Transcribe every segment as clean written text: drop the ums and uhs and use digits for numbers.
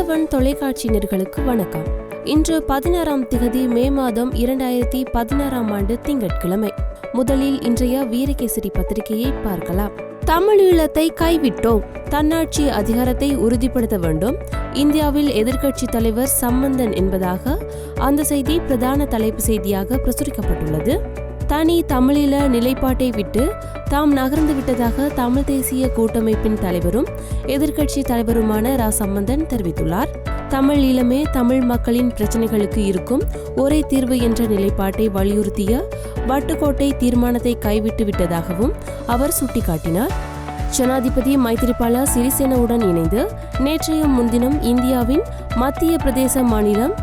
கதிரவன் தொலைக்காட்சியினர்களுக்கு வணக்கம். இன்று 16ஆம் திகதி மே மாதம் 2016ஆம் ஆண்டு திங்கட்கிழமை. முதலில் இன்றைய வீரகேசரி பத்திரிகையை பார்க்கலாம். தமிழீழத்தை கைவிட்டோம், தன்னாட்சி அதிகாரத்தை உறுதிப்படுத்த வேண்டும், இந்தியாவில் எதிர்க்கட்சி தலைவர் சம்பந்தன் என்பதாக அந்த செய்தி பிரதான தலைப்பு செய்தியாக பிரசுரிக்கப்பட்டுள்ளது. தனி தமிழீழ நிலைப்பாட்டை விட்டு தாம் நகர்ந்து விட்டதாக தமிழ் தேசிய கூட்டமைப்பின் தலைவரும் எதிர்க்கட்சி தலைவருமான ரா சம்பந்தன் தெரிவித்துள்ளார். தமிழ் ஈழமே தமிழ் மக்களின் பிரச்சனைகளுக்கு இருக்கும் ஒரே தீர்வு என்ற நிலைப்பாட்டை வலியுறுத்திய வட்டுக்கோட்டை தீர்மானத்தை கைவிட்டு விட்டதாகவும் அவர் சுட்டிக்காட்டினார். ஜனாதிபதி மைத்திரிபால சிறிசேனவுடன் இணைந்து நேற்றைய முன்தினம் இந்தியாவின் மத்திய பிரதேச மாநிலம்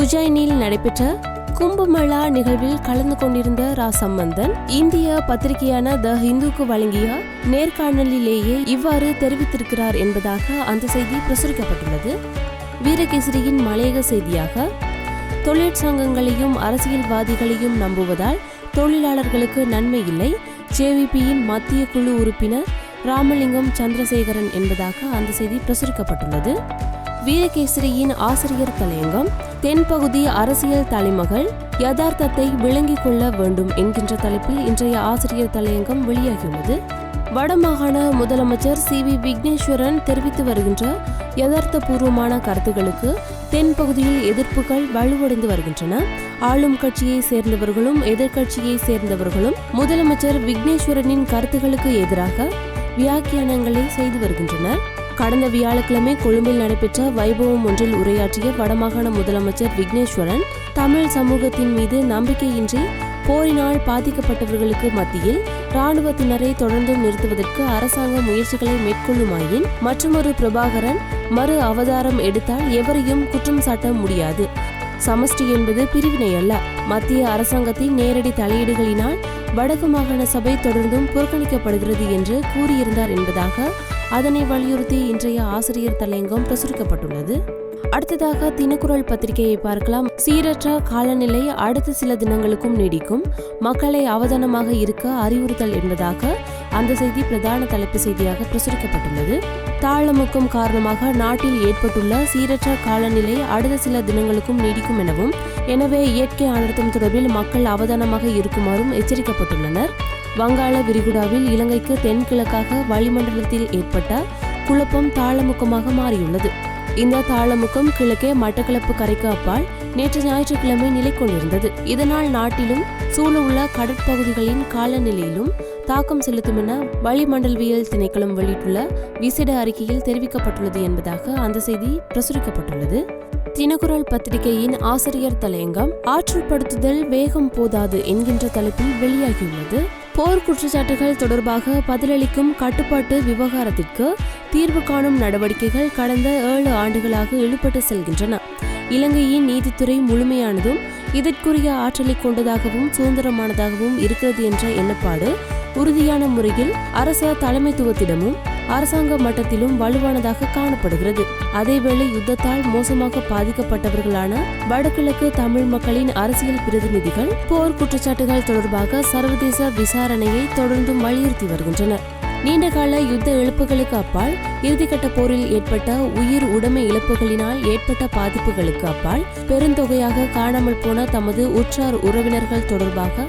உஜ்ஜைனில் நடைபெற்ற கும்பமேளா நிகழ்வில் கலந்து கொண்டிருந்த ரா சம்பந்தன் இந்திய பத்திரிகையான த ஹிந்துக்கு வழங்கிய நேர்காணலிலேயே இவ்வாறு தெரிவித்திருக்கிறார் என்பதாக அந்த செய்தி பிரசுரிக்கப்பட்டுள்ளது. வீரகேசரியின் மலையக செய்தியாக, தொழிற்சங்கங்களையும் அரசியல்வாதிகளையும் நம்புவதால் தொழிலாளர்களுக்கு நன்மை இல்லை, ஜேவிபியின் மத்திய குழு உறுப்பினர் ராமலிங்கம் சந்திரசேகரன் என்பதாக அந்த செய்தி பிரசுரிக்கப்பட்டுள்ளது. வீரகேசரியின் ஆசிரியர் தலையங்கம், தென்பகுதி அரசியல் தலைமகள் யதார்த்தத்தை விளங்கிக் கொள்ள வேண்டும் என்கின்ற தலைப்பில் இன்றைய ஆசிரியர் தலையங்கம் வெளியாகியுள்ளது. வடமாகாண முதலமைச்சர் சி.வி. விக்னேஸ்வரன் தெரிவித்து வருகின்ற யதார்த்தபூர்வமான கருத்துக்களுக்கு தென்பகுதியில் எதிர்ப்புகள் வலுவடைந்து வருகின்றன. ஆளும் கட்சியை சேர்ந்தவர்களும் எதிர்கட்சியை சேர்ந்தவர்களும் முதலமைச்சர் விக்னேஸ்வரனின் கருத்துக்களுக்கு எதிராக வியாக்கியானங்களை செய்து வருகின்றனர். கடந்த வியாழக்கிழமை கொழும்பில் நடைபெற்ற வைபவம் ஒன்றில் உரையாற்றிய வடமாகாண முதலமைச்சர் விக்னேஸ்வரன், தமிழ் சமூகத்தின் மீது நம்பிக்கையின்றி போரினால் பாதிக்கப்பட்டவர்களுக்கு மத்தியில் இராணுவத்தினரை தொடர்ந்து நிறுத்துவதற்கு அரசாங்கம் முயற்சிகளை மேற்கொள்ளுமாயின் மற்றொரு பிரபாகரன் மறு அவதாரம் எடுத்தால் எவரையும் குற்றம் சாட்ட முடியாது. சமஷ்டி என்பது பிரிவினை அல்ல. மத்திய அரசாங்கத்தின் நேரடி தலையீடுகளினால் வடக்கு மாகாண சபை தொடர்ந்தும் புறக்கணிக்கப்படுகிறது என்று கூறியிருந்தார் என்பதாக அதனை வலியுறுத்தி இன்றைய ஆசிரியர் தலையங்கம் பிரசுரிக்கப்பட்டுள்ளது. அடுத்ததாக தினக்குரல் பத்திரிகையை பார்க்கலாம். சீரற்ற காலநிலை அடுத்த சில தினங்களுக்கும் நீடிக்கும், மக்களை அவதானமாக இருக்க அறிவுறுத்தல் என்பதாக அந்த செய்தி பிரதான தலைப்பு செய்தியாக பிரசுரிக்கப்பட்டுள்ளது. தாளமுக்கம் காரணமாக நாட்டில் ஏற்பட்டுள்ள சீரற்ற காலநிலை அடுத்த சில தினங்களுக்கும் நீடிக்கும் எனவும், எனவே இயற்கை அனர்த்தம் தொடர்பில் மக்கள் அவதானமாக இருக்குமாறும் எச்சரிக்கப்பட்டுள்ளனர். வங்காள விரிகுடாவில் இலங்கைக்கு தென்கிழக்காக வளிமண்டலத்தில் ஏற்பட்ட குழப்பம் தாளமுக்கமாக மாறியுள்ளது. இந்த தாளமுக்கம் கிழக்கே மட்டக்களப்பு கரைக்கு அப்பால் நேற்று ஞாயிற்றுக்கிழமை நிலை கொண்டிருந்தது. இதனால் நாட்டிலும் சூழ உள்ள கடற்பகுதிகளின் காலநிலையிலும் தாக்கம் செலுத்தும் என வளிமண்டலவியல் திணைக்களம் வெளியிட்டுள்ள விசேட அறிக்கையில் தெரிவிக்கப்பட்டுள்ளது என்பதாக அந்த செய்தி பிரசுரிக்கப்பட்டுள்ளது. தினக்குரல் பத்திரிகையின் ஆசிரியர் தலையங்கம், ஆற்றுப்படுத்துதல் வேகம் போதாது என்கின்ற தலைப்பில் வெளியாகியுள்ளது. போர் குற்றச்சாட்டுகள் தொடர்பாக பதிலளிக்கும் கட்டுப்பாட்டு விவகாரத்திற்கு தீர்வு காணும் நடவடிக்கைகள் கடந்த 7 ஆண்டுகளாக இழுபட்டு செல்கின்றன. இலங்கையின் நீதித்துறை முழுமையானதும் இதற்குரிய ஆற்றலை கொண்டதாகவும் சுதந்திரமானதாகவும் இருக்கிறது என்ற எண்ணப்பாடு உறுதியான முறையில் அரச தலைமைத்துவத்திடமும் அரசாங்க மட்டத்திலும் வலுவானதாக காணப்படுகிறது. அதேவேளை யுத்தத்தால் மோசமாக பாதிக்கப்பட்டவர்களான வடகிழக்கு தமிழ் மக்களின் அரசியல் பிரதிநிதிகள் போர் குற்றச்சாட்டுகள் தொடர்பாக சர்வதேச விசாரணையை தொடர்ந்தும் வலியுறுத்தி வருகின்றனர். நீண்டகால யுத்த இழப்புகளுக்கு அப்பால் இறுதிக்கட்ட போரில் ஏற்பட்ட உயிர் உடைமை இழப்புகளினால் ஏற்பட்ட பாதிப்புகளுக்கு அப்பால் பெருந்தொகையாக காணாமல் போன தமது உற்றார் உறவினர்கள் தொடர்பாக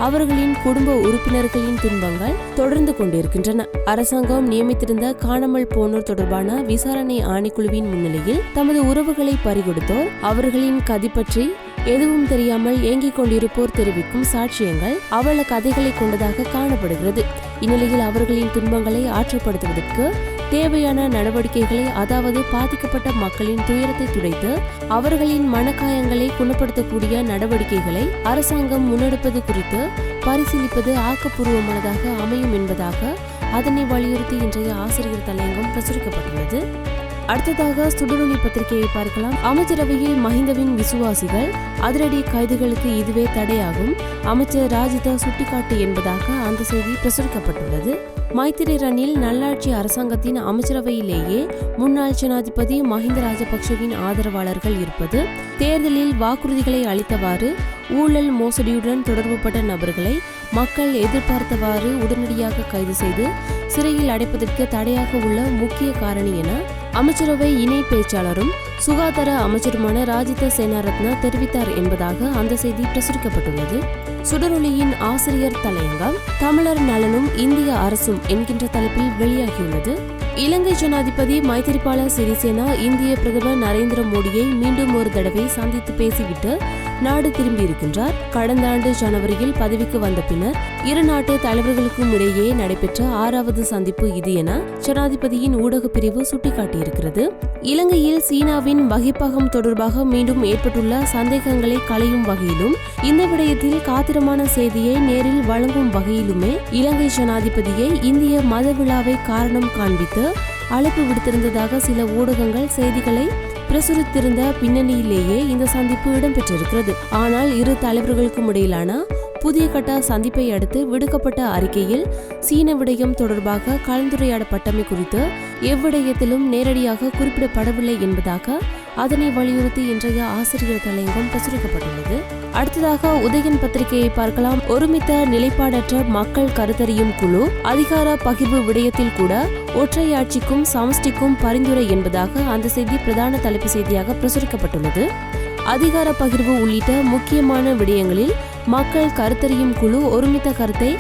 அவர்களின் குடும்ப உறுப்பினர்களின் துன்பங்கள் தொடர்ந்து கொண்டிருக்கின்றன. அரசாங்கம் நியமித்திருந்த காணாமல் போனோர் தொடர்பான விசாரணை ஆணைக்குழுவின் முன்னிலையில் தமது உறவுகளை பறிகொடுத்தோர், அவர்களின் கதி பற்றி எதுவும் தெரியாமல் ஏங்கிக் கொண்டிருப்போர் தெரிவிக்கும் சாட்சியங்கள் அவள கதைகளை கொண்டதாக காணப்படுகிறது. இந்நிலையில் அவர்களின் துன்பங்களை ஆற்றுப்படுத்துவதற்கு தேவையான நடவடிக்கைகளை, அதாவது பாதிக்கப்பட்ட மக்களின் துயரத்தை துடைத்து அவர்களின் மனக்காயங்களை குணப்படுத்தக்கூடிய நடவடிக்கைகளை அரசாங்கம் முன்னெடுப்பது குறித்து பரிசீலிப்பது ஆக்கப்பூர்வமானதாக அமையும் என்பதாக அதனை வலியுறுத்தி இன்றைய ஆசிரியர் தலையங்கம் பிரசுரிக்கப்பட்டுள்ளது. அடுத்ததாக சுடரொளி பத்திரிகையை பார்க்கலாம். அமைச்சரவையில் மஹிந்தவின் விசுவாசிகள் அதிரடி கைதுகளுக்கு இதுவே தடையாகும், அமைச்சர் ராஜித சுட்டிக்காட்டு என்பதாக அந்த செய்தி பிரசுரிக்கப்பட்டுள்ளது. மைத்திரி ரணில் நல்லாட்சி அரசாங்கத்தின் அமைச்சரவையிலேயே முன்னாள் ஜனாதிபதி மஹிந்த ராஜபக்ஷவின் ஆதரவாளர்கள் இருப்பது, தேர்தலில் வாக்குறுதிகளை அளித்தவாறு ஊழல் மோசடியுடன் தொடர்புபட்ட நபர்களை மக்கள் எதிர்பார்த்தவாறு உடனடியாக கைது செய்து சிறையில் அடைப்பதற்கு தடையாக உள்ள முக்கிய காரணி என அமைச்சரவை இணை பேச்சாளரும் சுகாதார அமைச்சருமான ராஜித சேனாரத்ன தெரிவித்தார் என்பதாக அந்த செய்தி பிரசுரிக்கப்பட்டுள்ளது. சுடரொளியின் ஆசிரியர் தலையங்கம் தமிழர் நலனும் இந்திய அரசும் என்கின்ற தலைப்பில் வெளியாகியுள்ளது. இலங்கை ஜனாதிபதி மைத்திரிபால சிறிசேனா இந்திய பிரதமர் நரேந்திர மோடியை மீண்டும் ஒரு தடவை சந்தித்து பேசிவிட்டு நாடு திரும்பியிருக்கின்றார். கடந்த ஆண்டு ஜனவரியில் பதவிக்கு வந்த பின்னர் இரு நாட்டு தலைவர்களுக்கும் இடையே நடைபெற்ற 6வது சந்திப்பு இது என ஜனாதிபதியின் ஊடக பிரிவு சுட்டிக்காட்டியிருக்கிறது. இலங்கையில் சீனாவின் வகிப்பகம் தொடர்பாக மீண்டும் ஏற்பட்டுள்ள சந்தேகங்களை களையும் வகையிலும் இந்த விடயத்தில் காத்திரமான செய்தியை நேரில் வழங்கும் வகையிலுமே இலங்கை ஜனாதிபதியை இந்திய மத விழாவை காரணம் காண்பித்து அழைப்பு விடுத்திருந்ததாக சில ஊடகங்கள் செய்திகளை பிரசுரித்திருந்த பின்னணியிலேயே இந்த சந்திப்பு இடம்பெற்றிருக்கிறது. ஆனால் இரு தலைவர்களுக்கும் இடையிலான புதிய கட்ட சந்திப்பை அடுத்து விடுக்கப்பட்ட அறிக்கையில் சீன விடயம் தொடர்பாக கலந்துரையாடப்பட்டமை குறித்து எவ்விடயத்திலும் நேரடியாக குறிப்பிடப்படவில்லை என்பதாக அதனை வலியுறுத்தி இன்றைய ஆசிரியர் தலையங்கம் பிரசுரிக்கப்பட்டுள்ளது. அடுத்ததாக உதயன் பத்திரிகையை பார்க்கலாம். ஒருமித்த நிலைப்பாடற்ற மக்கள் கருத்தறியும் குழு அதிகார பகிர்வு விடயத்தில் கூட ஒற்றையாட்சிக்கும் சமஷ்டிக்கும் பரிந்துரை என்பதாக அந்த செய்தி பிரதான தலைப்பு செய்தியாக பிரசுரிக்கப்பட்டுள்ளது. அதிகார பகிர்வு உள்ளிட்ட முக்கியமான விடயங்களில் மக்கள் கருத்தறியும் குழு ஒருமித்த கருத்தை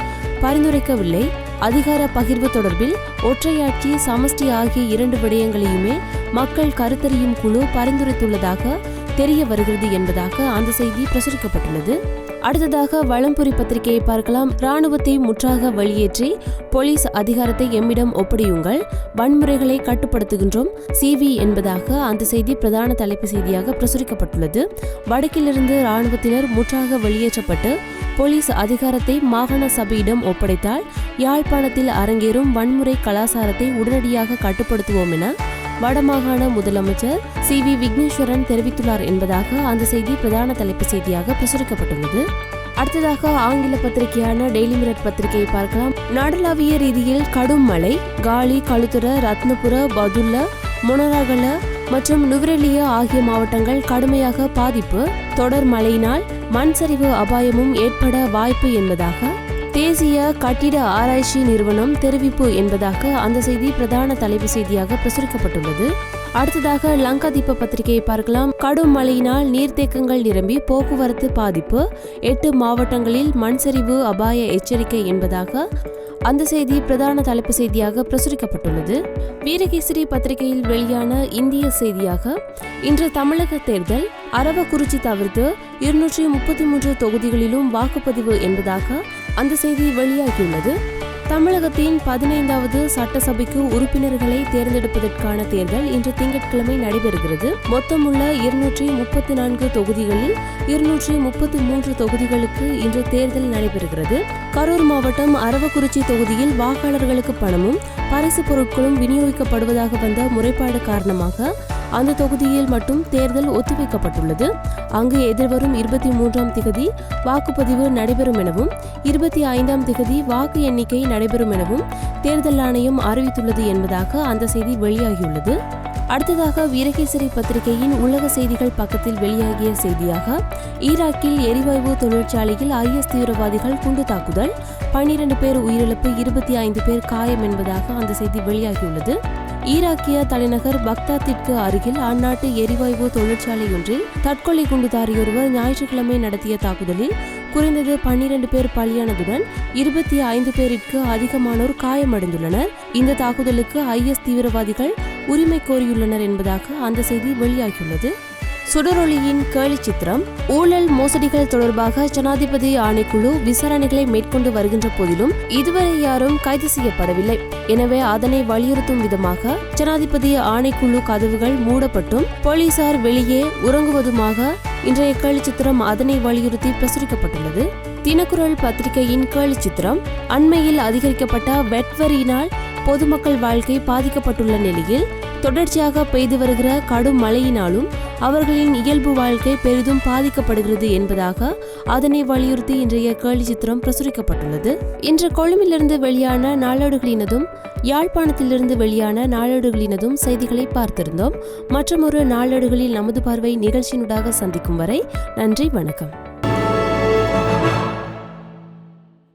பரிந்துரைக்கவில்லை. அதிகார பகிர்வு தொடர்பில் ஒற்றையாட்சி சமஷ்டி ஆகிய 2 விடயங்களையுமே மக்கள் கருத்தறியும் குழு பரிந்துரைத்துள்ளதாக தெரிய வருகிறது என்பதாக அந்த செய்தி பிரசுரிக்கப்பட்டுள்ளது. அடுத்ததாக வலம்புரி பத்திரிகையை பார்க்கலாம். இராணுவத்தை முற்றாக வெளியேற்றி போலீஸ் அதிகாரத்தை எம்மிடம் ஒப்படையுங்கள், வன்முறைகளை கட்டுப்படுத்துகின்றோம் CV என்பதாக அந்த செய்தி பிரதான தலைப்பு செய்தியாக பிரசுரிக்கப்பட்டுள்ளது. வடக்கிலிருந்து இராணுவத்தினர் முற்றாக வெளியேற்றப்பட்டு போலீஸ் அதிகாரத்தை மாகாண சபையிடம் ஒப்படைத்தால் யாழ்ப்பாணத்தில் அரங்கேறும் வன்முறை கலாசாரத்தை உடனடியாக கட்டுப்படுத்துவோம் என வடமாகாண முதலமைச்சர் CV விக்னேஸ்வரன் தெரிவித்துள்ளார் என்பதாக அந்த செய்தி பிரதான தலைப்பு செய்தியாக பிரசுரிக்கப்பட்டுள்ளது. அடுத்ததாக ஆங்கில பத்திரிகையான டெய்லி மிரர் பத்திரிகையை பார்க்கலாம். நாடளாவிய ரீதியில் கடும் மழை. காலி, களுத்துற, ரத்னபுர, பதுல்ல, மொனராகல மற்றும் நுவரெலியா ஆகிய மாவட்டங்கள் கடுமையாக பாதிப்பு. தொடர் மழையினால் மண் சரிவு அபாயமும் ஏற்பட வாய்ப்பு என்பதாக தேசிய கட்டிட ஆராய்ச்சி நிறுவனம் தெரிவிப்பு என்பதாக அந்த செய்தி பிரதான தலைப்பு செய்தியாக பிரசுரிக்கப்பட்டுள்ளது. அடுத்ததாக லங்காதீப பத்திரிகையை பார்க்கலாம். கடும் மழையினால் நீர்த்தேக்கங்கள் நிரம்பி போக்குவரத்து பாதிப்பு. 8 மாவட்டங்களில் மண் சரிவு அபாய எச்சரிக்கை என்பதாக அந்த செய்தி பிரதான தலைப்பு செய்தியாக பிரசுரிக்கப்பட்டுள்ளது. வீரகேசரி பத்திரிகையில் வெளியான இந்திய செய்தியாக இன்று தமிழக தேர்தல் அரவக்குறிச்சி தவிர்த்து 233 தொகுதிகளிலும் வாக்குப்பதிவு என்பதாக அந்த செய்தி வெளியாகியுள்ளது. தமிழகத்தின் 15வது சட்டசபைக்கு உறுப்பினர்களை தேர்ந்தெடுப்பதற்கான தேர்தல் இன்று திங்கட்கிழமை நடைபெறுகிறது. மொத்தமுள்ள 234 தொகுதிகளில் 233 தொகுதிகளுக்கு இன்று தேர்தல் நடைபெறுகிறது. கரூர் மாவட்டம் அரவக்குறிச்சி தொகுதியில் வாக்காளர்களுக்கு பணமும் பரிசு பொருட்களும் விநியோகிக்கப்படுவதாக வந்த முறைப்பாடு காரணமாக அந்த தொகுதியில் மட்டும் தேர்தல் ஒத்திவைக்கப்பட்டுள்ளது. அங்கு எதிர்வரும் 23ஆம் திகதி வாக்குப்பதிவு நடைபெறும் எனவும் 25ஆம் திகதி வாக்கு எண்ணிக்கை நடைபெறும் எனவும் தேர்தல் ஆணையம் அறிவித்துள்ளது என்பதாக அந்த செய்தி வெளியாகியுள்ளது. அடுத்ததாக வீரகேசரி பத்திரிகையின் உலக செய்திகள் பக்கத்தில் வெளியாகிய செய்தியாக ஈராக்கில் எரிவாயு தொழிற்சாலையில் IS தீவிரவாதிகள் குண்டு தாக்குதல், 12 பேர் உயிரிழப்பு, 25 பேர் காயம் என்பதாக அந்த செய்தி வெளியாகியுள்ளது. ஈராக்கிய தலைநகர் பக்தாத்திற்கு அருகில் அந்நாட்டு எரிவாயு தொழிற்சாலை ஒன்றில் தற்கொலை குண்டுதாரியொருவர் ஞாயிற்றுக்கிழமை நடத்திய தாக்குதலில் குறைந்தது 12 பேர் பலியானதுடன் 25 பேருக்கு அதிகமானோர் காயமடைந்துள்ளனர். இந்த தாக்குதலுக்கு IS தீவிரவாதிகள் உரிமை கோரியுள்ளனர் என்பதாக அந்த செய்தி வெளியாகியுள்ளது. சுடரொளியின் கேலி சித்திரம். ஊழல் மோசடிகள் தொடர்பாக ஜனாதிபதி ஆணைக்குழு விசாரணைகளை மேற்கொண்டு வருகின்ற போதிலும் இதுவரை யாரும் கைது செய்யப்படவில்லை. எனவே அதனை வலியுறுத்தும் விதமாக ஜனாதிபதி ஆணைக்குழு கதவுகள் மூடப்பட்டும் போலீசார் வெளியே உறங்குவதுமாக இன்றைய கேலி சித்திரம் அதனை வலியுறுத்தி பிரசுரிக்கப்பட்டுள்ளது. தினக்குரல் பத்திரிகையின் கேலி சித்திரம். அண்மையில் அதிகரிக்கப்பட்ட வெட்வரியினால் பொதுமக்கள் வாழ்க்கை பாதிக்கப்பட்டுள்ள நிலையில் தொடர்ச்சியாக பெய்து வருகிற கடும் மழையினாலும் அவர்களின் இயல்பு வாழ்க்கை பெரிதும் பாதிக்கப்படுகிறது என்பதாக அதனை வலியுறுத்தி இன்றைய கேலி சித்திரம் பிரசுரிக்கப்பட்டுள்ளது. இன்று கொழும்பிலிருந்து வெளியான நாளேடுகளினதும் யாழ்ப்பாணத்திலிருந்து வெளியான நாளேடுகளினதும் செய்திகளை பார்த்திருந்தோம். மற்றொரு நாளேடுகளில் நமது பார்வை நிகழ்ச்சியினூடாக சந்திக்கும் வரை நன்றி, வணக்கம்.